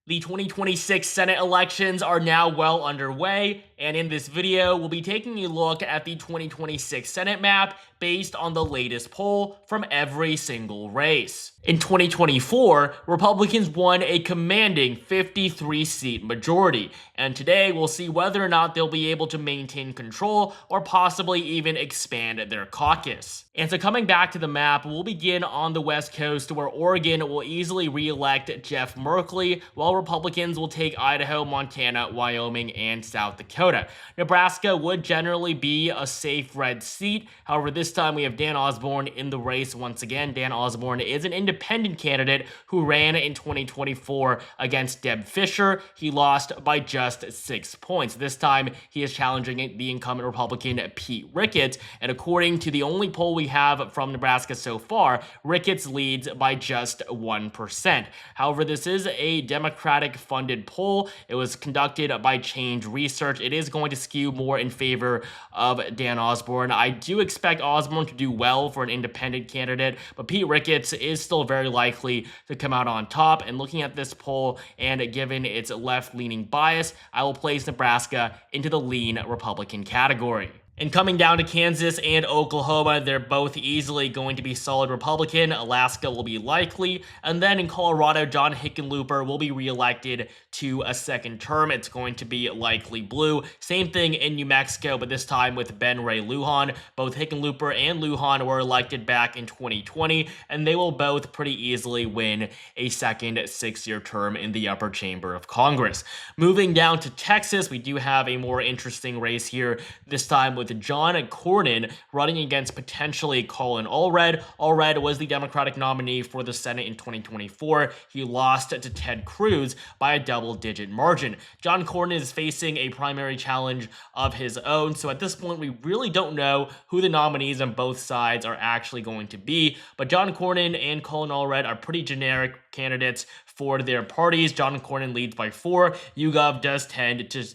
The 2026 Senate elections are now well underway, and in this video, we'll be taking a look at the 2026 Senate map based on the latest poll from every single race. In 2024, Republicans won a commanding 53-seat majority, and today we'll see whether or not they'll be able to maintain control or possibly even expand their caucus. And so coming back to the map, we'll begin on the West Coast where Oregon will easily re-elect Jeff Merkley, while Republicans will take Idaho, Montana, Wyoming, and South Dakota. Nebraska would generally be a safe red seat. However, this time we have Dan Osborne in the race once again. Dan Osborne is an independent candidate who ran in 2024 against Deb Fischer. He lost by just 6 points. This time he is challenging the incumbent Republican Pete Ricketts, and according to the only poll we have from Nebraska so far, Ricketts leads by just 1%. However, this is a Democratic funded poll. It was conducted by Change Research. It is going to skew more in favor of Dan Osborne. I do expect Osborne to do well for an independent candidate, but Pete Ricketts is still very likely to come out on top. And looking at this poll, and given its left-leaning bias, I will place Nebraska into the lean Republican category. And coming down to Kansas and Oklahoma, they're both easily going to be solid Republican. Alaska will be likely. And then in Colorado, John Hickenlooper will be reelected to a second term. It's going to be likely blue. Same thing in New Mexico, but this time with Ben Ray Lujan. Both Hickenlooper and Lujan were elected back in 2020, and they will both pretty easily win a second 6-year term in the upper chamber of Congress. Moving down to Texas, we do have a more interesting race here, this time with John Cornyn running against potentially Colin Allred. Allred was the Democratic nominee for the Senate in 2024. He lost to Ted Cruz by a double-digit margin. John Cornyn is facing a primary challenge of his own, so at this point we really don't know who the nominees on both sides are actually going to be, but John Cornyn and Colin Allred are pretty generic candidates for their parties. John Cornyn leads by 4. YouGov does tend to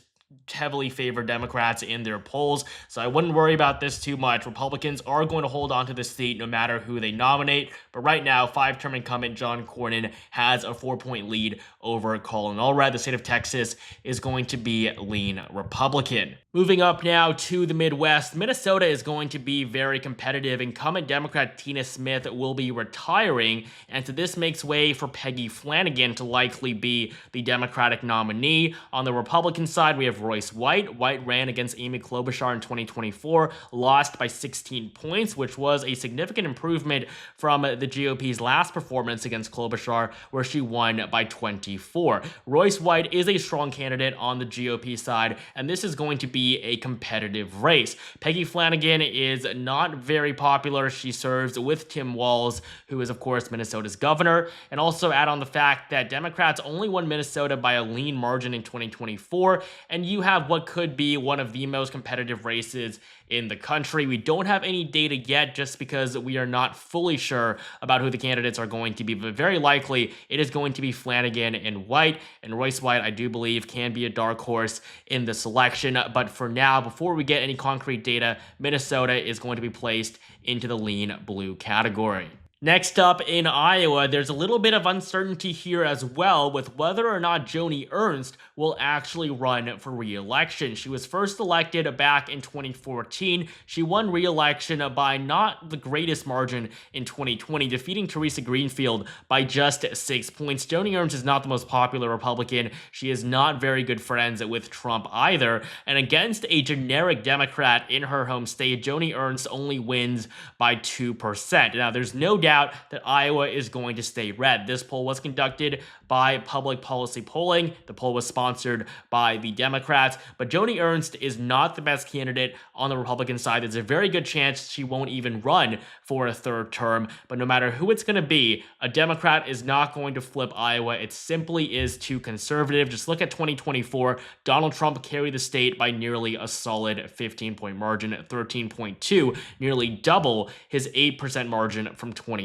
heavily favor Democrats in their polls, so I wouldn't worry about this too much. Republicans are going to hold on to this seat no matter who they nominate, but right now 5-term incumbent John Cornyn has a 4-point lead over Colin Allred. The state of Texas is going to be lean Republican. Moving up now to the Midwest, Minnesota is going to be very competitive. Incumbent Democrat Tina Smith will be retiring, and so this makes way for Peggy Flanagan to likely be the Democratic nominee. On the Republican side, we have Royce White. White ran against Amy Klobuchar in 2024, lost by 16 points, which was a significant improvement from the GOP's last performance against Klobuchar, where she won by 24. Royce White is a strong candidate on the GOP side, and this is going to be a competitive race. Peggy Flanagan is not very popular. She serves with Tim Walz, who is, of course, Minnesota's governor, and also add on the fact that Democrats only won Minnesota by a lean margin in 2024, and you have what could be one of the most competitive races in the country. We don't have any data yet just because we are not fully sure about who the candidates are going to be, but very likely it is going to be Flanagan and White, and Royce White, I do believe, can be a dark horse in this election. But for now, before we get any concrete data, Minnesota is going to be placed into the lean blue category. Next up in Iowa, there's a little bit of uncertainty here as well with whether or not Joni Ernst will actually run for re-election. She was first elected back in 2014. She won re-election by not the greatest margin in 2020, defeating Teresa Greenfield by just 6 points. Joni Ernst is not the most popular Republican. She is not very good friends with Trump either. And against a generic Democrat in her home state, Joni Ernst only wins by 2%. Now, there's no doubt that Iowa is going to stay red. This poll was conducted by Public Policy Polling. The poll was sponsored by the Democrats, but Joni Ernst is not the best candidate on the Republican side. There's a very good chance she won't even run for a 3rd term, but no matter who it's going to be, a Democrat is not going to flip Iowa. It simply is too conservative. Just look at 2024. Donald Trump carried the state by nearly a solid 15-point margin at 13.2, nearly double his 8% margin from 2020.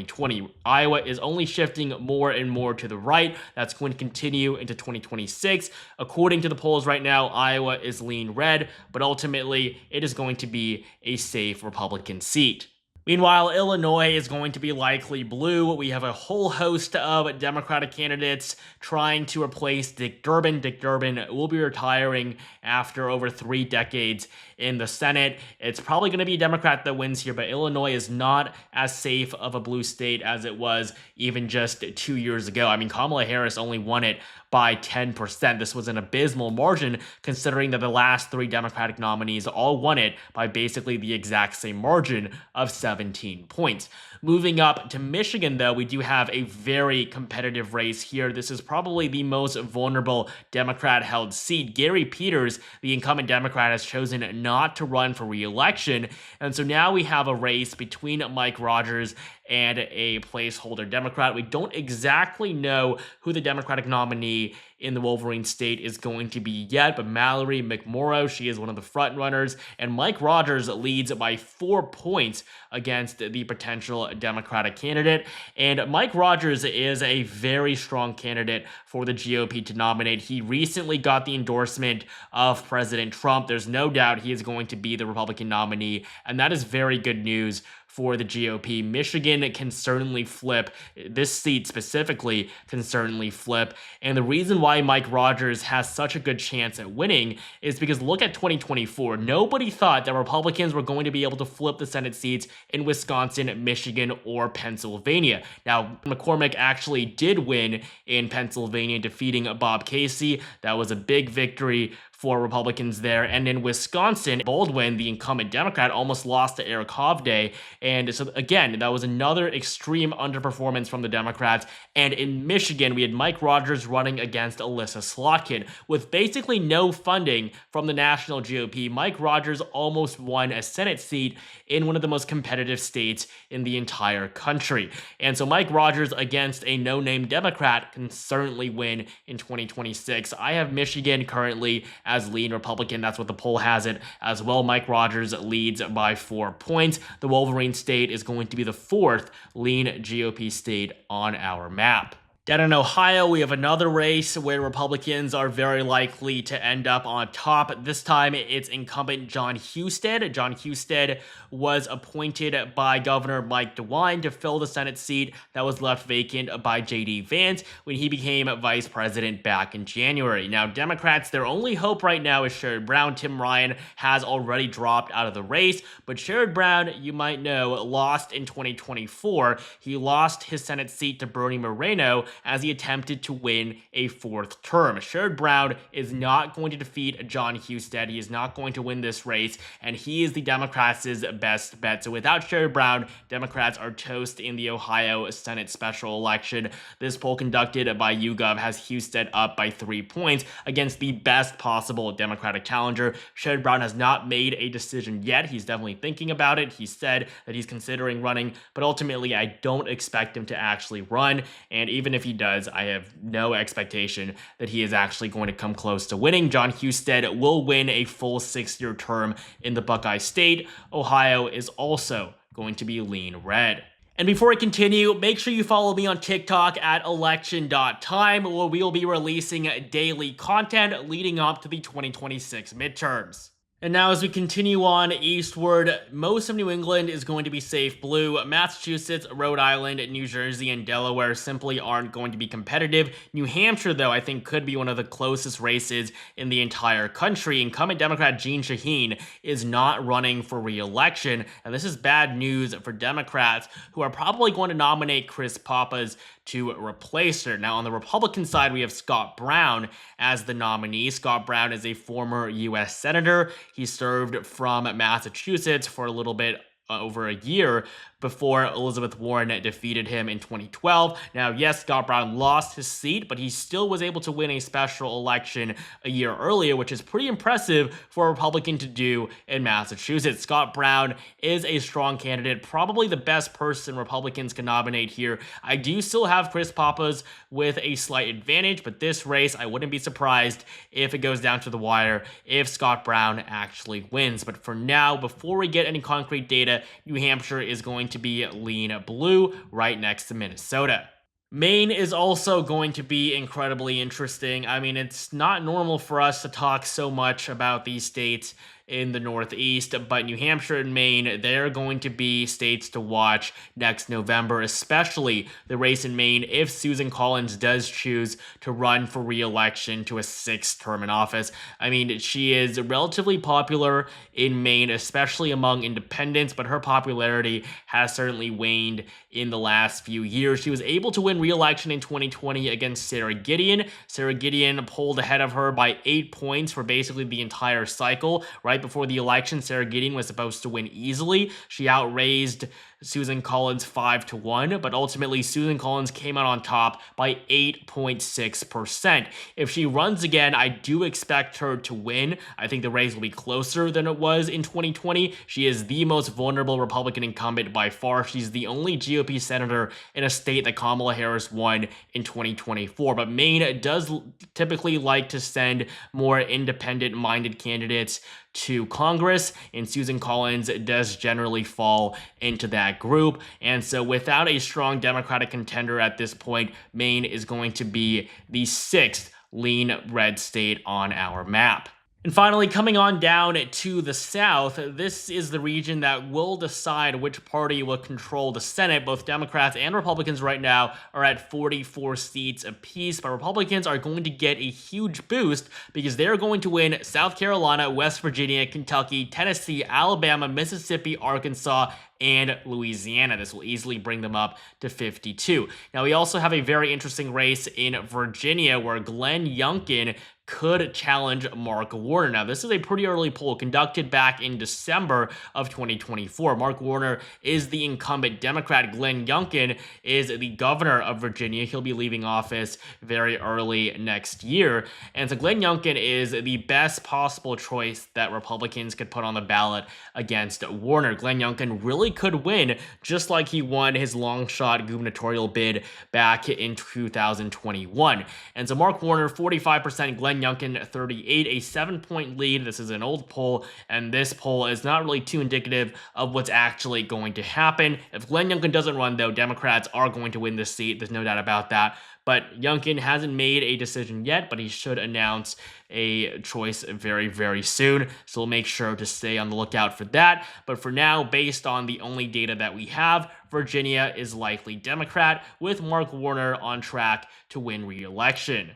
Iowa is only shifting more and more to the right. That's going to continue into 2026. According to the polls right now, Iowa is lean red, but ultimately it is going to be a safe Republican seat. Meanwhile, Illinois is going to be likely blue. We have a whole host of Democratic candidates trying to replace Dick Durbin. Dick Durbin will be retiring after over 3 decades in the Senate. It's probably going to be a Democrat that wins here, but Illinois is not as safe of a blue state as it was even just 2 years ago. I mean, Kamala Harris only won it by 10%. This was an abysmal margin considering that the last 3 Democratic nominees all won it by basically the exact same margin of 17 points. Moving up to Michigan, though, we do have a very competitive race here. This is probably the most vulnerable Democrat-held seat. Gary Peters, the incumbent Democrat, has chosen not to run for re-election, and so now we have a race between Mike Rogers and a placeholder Democrat. We don't exactly know who the Democratic nominee in the Wolverine state is going to be yet, but Mallory McMorrow, she is one of the front runners, and Mike Rogers leads by 4 points against the potential Democratic candidate. And Mike Rogers is a very strong candidate for the GOP to nominate. He recently got the endorsement of President Trump. There's no doubt he is going to be the Republican nominee, and that is very good news for the GOP. Michigan can certainly flip. This seat specifically can certainly flip. And the reason why Mike Rogers has such a good chance at winning is because look at 2024. Nobody thought that Republicans were going to be able to flip the Senate seats in Wisconsin, Michigan, or Pennsylvania. Now, McCormick actually did win in Pennsylvania, defeating Bob Casey. That was a big victory for Republicans there. And in Wisconsin, Baldwin, the incumbent Democrat, almost lost to Eric Hovde. And so again, that was another extreme underperformance from the Democrats. And in Michigan, we had Mike Rogers running against Alyssa Slotkin. With basically no funding from the national GOP, Mike Rogers almost won a Senate seat in one of the most competitive states in the entire country. And so Mike Rogers against a no-name Democrat can certainly win in 2026. I have Michigan currently as lead Republican. That's what the poll has it as well. Mike Rogers leads by 4 points. The Wolverine state is going to be the 4th lean GOP state on our map. Down in Ohio, we have another race where Republicans are very likely to end up on top. This time, it's incumbent John Husted. John Husted was appointed by Governor Mike DeWine to fill the Senate seat that was left vacant by J.D. Vance when he became vice president back in January. Now, Democrats, their only hope right now is Sherrod Brown. Tim Ryan has already dropped out of the race, but Sherrod Brown, you might know, lost in 2024. He lost his Senate seat to Bernie Moreno as he attempted to win a 4th term. Sherrod Brown is not going to defeat John Husted. He is not going to win this race, and he is the Democrats' best bet. So without Sherrod Brown, Democrats are toast in the Ohio Senate special election. This poll conducted by YouGov has Husted up by 3 points against the best possible Democratic challenger. Sherrod Brown has not made a decision yet. He's definitely thinking about it. He said that he's considering running, but ultimately I don't expect him to actually run, and even if he does, I have no expectation that he is actually going to come close to winning. John Husted will win a full 6-year term in the Buckeye State. Ohio is also going to be lean red. And before I continue, make sure you follow me on TikTok at election.time, where we will be releasing daily content leading up to the 2026 midterms. And now as we continue on eastward, most of New England is going to be safe blue. Massachusetts, Rhode Island, New Jersey, and Delaware simply aren't going to be competitive. New Hampshire, though, I think could be one of the closest races in the entire country. Incumbent Democrat Jeanne Shaheen is not running for re-election, and this is bad news for Democrats who are probably going to nominate Chris Pappas to replace her. Now, on the Republican side, we have Scott Brown as the nominee. Scott Brown is a former U.S. Senator. He served from Massachusetts for a little bit over a year before Elizabeth Warren defeated him in 2012. Now, yes, Scott Brown lost his seat, but he still was able to win a special election a year earlier, which is pretty impressive for a Republican to do in Massachusetts. Scott Brown is a strong candidate, probably the best person Republicans can nominate here. I do still have Chris Pappas with a slight advantage, but this race, I wouldn't be surprised if it goes down to the wire if Scott Brown actually wins. But for now, before we get any concrete data, New Hampshire is going to be lean blue right next to Minnesota. Maine is also going to be incredibly interesting. I mean, it's not normal for us to talk so much about these states in the Northeast, but New Hampshire and Maine, they're going to be states to watch next November, especially the race in Maine if Susan Collins does choose to run for re-election to a 6th term in office. I mean, she is relatively popular in Maine, especially among independents, but her popularity has certainly waned in the last few years. She was able to win re-election in 2020 against Sarah Gideon. Sarah Gideon pulled ahead of her by 8 points for basically the entire cycle. Right before the election, Sarah Gideon was supposed to win easily. She outraised Susan Collins 5-1, but ultimately Susan Collins came out on top by 8.6%. If she runs again, I do expect her to win. I think the race will be closer than it was in 2020. She is the most vulnerable Republican incumbent by far. She's the only GOP senator in a state that Kamala Harris won in 2024, but Maine does typically like to send more independent-minded candidates to Congress, and Susan Collins does generally fall into that group. And so without a strong Democratic contender at this point, Maine is going to be the 6th lean red state on our map. And finally, coming on down to the South, this is the region that will decide which party will control the Senate. Both Democrats and Republicans right now are at 44 seats apiece, but Republicans are going to get a huge boost because they're going to win South Carolina, West Virginia, Kentucky, Tennessee, Alabama, Mississippi, Arkansas, and Louisiana. This will easily bring them up to 52. Now, we also have a very interesting race in Virginia where Glenn Youngkin could challenge Mark Warner. Now, this is a pretty early poll conducted back in December of 2024. Mark Warner is the incumbent Democrat. Glenn Youngkin is the governor of Virginia. He'll be leaving office very early next year. And so Glenn Youngkin is the best possible choice that Republicans could put on the ballot against Warner. Glenn Youngkin really could win, just like he won his long shot gubernatorial bid back in 2021. And so Mark Warner, 45%, Glenn Youngkin, 38, a 7-point lead. This is an old poll, and this poll is not really too indicative of what's actually going to happen. If Glenn Youngkin doesn't run, though, Democrats are going to win this seat. There's no doubt about that. But Youngkin hasn't made a decision yet, but he should announce a choice very, very soon. So we'll make sure to stay on the lookout for that. But for now, based on the only data that we have, Virginia is likely Democrat, with Mark Warner on track to win re-election.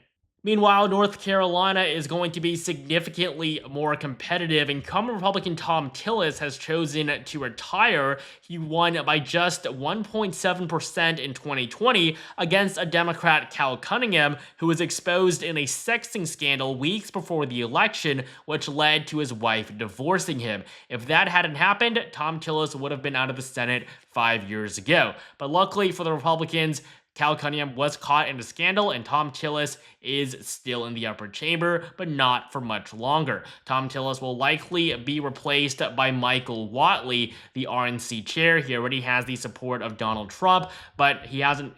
Meanwhile, North Carolina is going to be significantly more competitive. Incumbent Republican Thom Tillis has chosen to retire. He won by just 1.7% in 2020 against a Democrat, Cal Cunningham, who was exposed in a sexting scandal weeks before the election, which led to his wife divorcing him. If that hadn't happened, Thom Tillis would have been out of the Senate 5 years ago. But luckily for the Republicans, Cal Cunningham was caught in the scandal, and Thom Tillis is still in the upper chamber, but not for much longer. Thom Tillis will likely be replaced by Michael Whatley, the RNC chair. He already has the support of Donald Trump, but he hasn't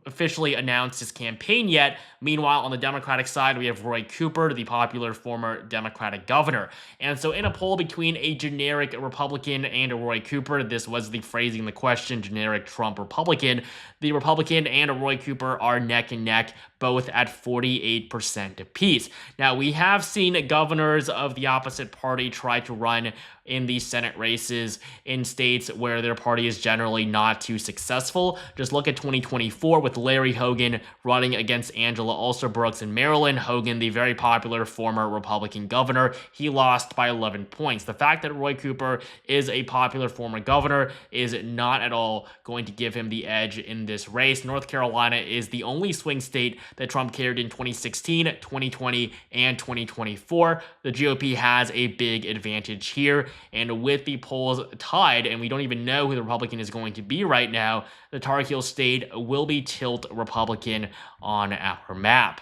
officially announced his campaign yet. Meanwhile, on the Democratic side, we have Roy Cooper, the popular former Democratic governor. And so in a poll between a generic Republican and a Roy Cooper, this was the phrasing of the question, generic Trump Republican, the Republican and a Roy Cooper are neck and neck, both at 48% apiece. Now, we have seen governors of the opposite party try to run in these Senate races in states where their party is generally not too successful. Just look at 2024 with Larry Hogan running against Angela Alsobrooks in Maryland. Hogan, the very popular former Republican governor, he lost by 11 points. The fact that Roy Cooper is a popular former governor is not at all going to give him the edge in this race. North Carolina is the only swing state that Trump carried in 2016, 2020, and 2024. The GOP has a big advantage here. And with the polls tied, and we don't even know who the Republican is going to be right now, the Tar Heel state will be tilt Republican on our map.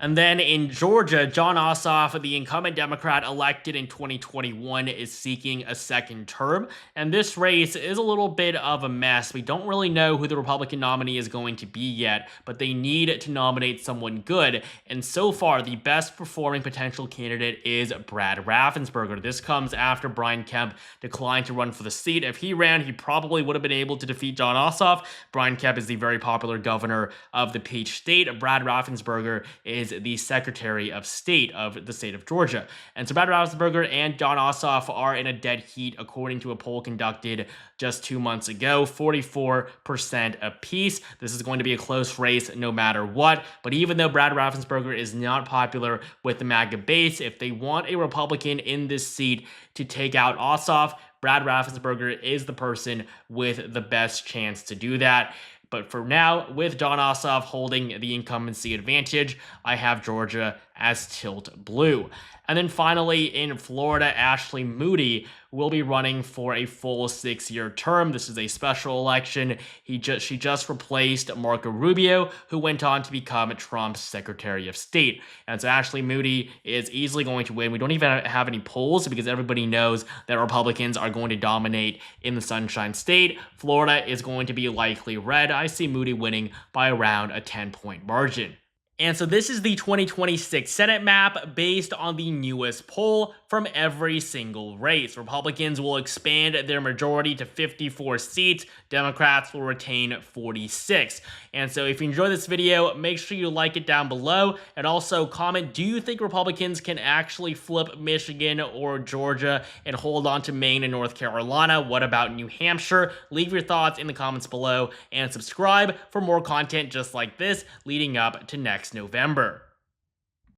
And then in Georgia, Jon Ossoff, the incumbent Democrat elected in 2021, is seeking a second term. And this race is a little bit of a mess. We don't really know who the Republican nominee is going to be yet, but they need to nominate someone good. And so far, the best performing potential candidate is Brad Raffensperger. This comes after Brian Kemp declined to run for the seat. If he ran, he probably would have been able to defeat Jon Ossoff. Brian Kemp is the very popular governor of the Peach State. Brad Raffensperger is is the Secretary of State of the state of Georgia. And so Brad Raffensperger and Jon Ossoff are in a dead heat, according to a poll conducted just 2 months ago, 44% apiece. This is going to be a close race no matter what. But even though Brad Raffensperger is not popular with the MAGA base, if they want a Republican in this seat to take out Ossoff, Brad Raffensperger is the person with the best chance to do that. But for now, with Jon Ossoff holding the incumbency advantage, I have Georgia as tilt blue. And then finally, in Florida, Ashley Moody will be running for a full 6-year term. This is a special election. She just replaced Marco Rubio, who went on to become Trump's Secretary of State. And so Ashley Moody is easily going to win. We don't even have any polls because everybody knows that Republicans are going to dominate in the Sunshine State. Florida is going to be likely red. I see Moody winning by around a 10-point margin. And so this is the 2026 Senate map based on the newest poll from every single race. Republicans will expand their majority to 54 seats. Democrats will retain 46. And so if you enjoyed this video, make sure you like it down below and also comment, do you think Republicans can actually flip Michigan or Georgia and hold on to Maine and North Carolina? What about New Hampshire? Leave your thoughts in the comments below and subscribe for more content just like this leading up to next November.